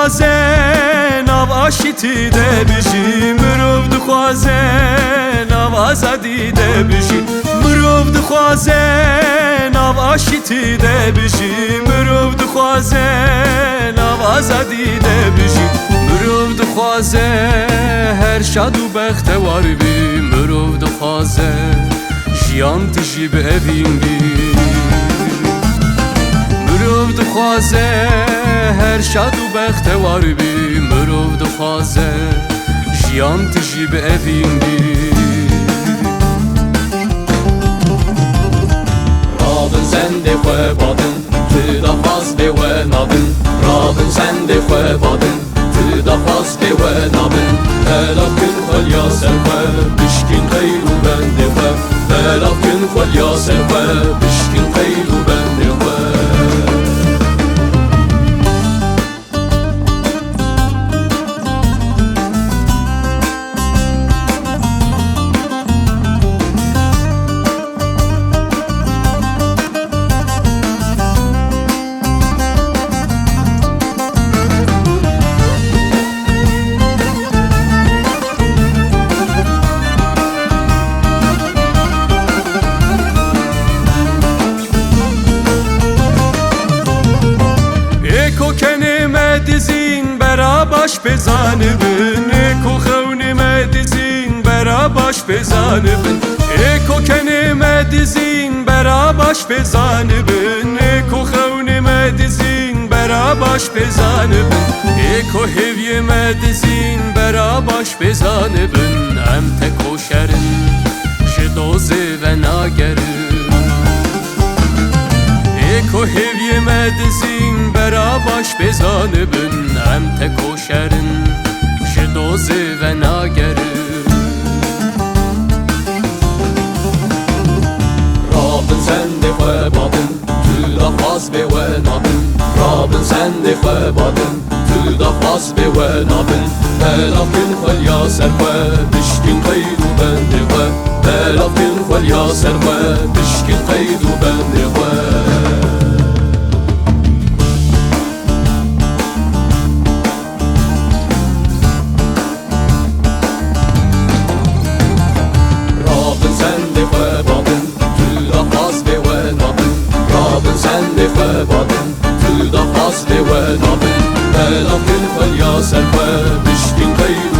دخوازه ناو آشتی ده بشی مروف دخوازه ناو آزادی ده بشی مروف دخوازه ناو آشتی ده بشی مروف دخوازه ناو آزادی ده بشی مروف دخوازه هر شاد و بختوار بی مروف دخوازه جیان تجی به اوین بی مروف دخوازه هر شاد و بختوار بی مروف دخوازه جیان تجی به اوین بی رابن سنده خواه بادن تو دا خواست به و نابن رابن سنده خواه بادن تو دا خواست به و نابن هلاف کن خلیا سر خواه بشکین خیر و بنده خواه هلاف کن خلیا سر خواه بشکین خیر و بنده خواه دزین برا باش بزانبن اکو خونی مدزین برا باش بزانبن اکو کنی مدزین برا باش بزانبن اکو خونی مدزین برا باش بزانبن اکو هوی مدزین برا باش بزانبن ام تکو شرن جدوزه و ناگرن اکو هوی مدزین برا باش بزانبن ام تکو شرن جدوزه و ناگرن رابن سنده خواه بادن تو دا خواست به و نابن رابن سنده خواه بادن تو دا خواست به و نابن هلاف کن خلیا سر خواه بشکین خیر و بنده خواه هلاف کن خلیا سر خواه بشکین خیر و بنده خواه سنده خواه بادن تو دا خواست به و نابن هلاف کن خلیا سر خواه بشکین خیر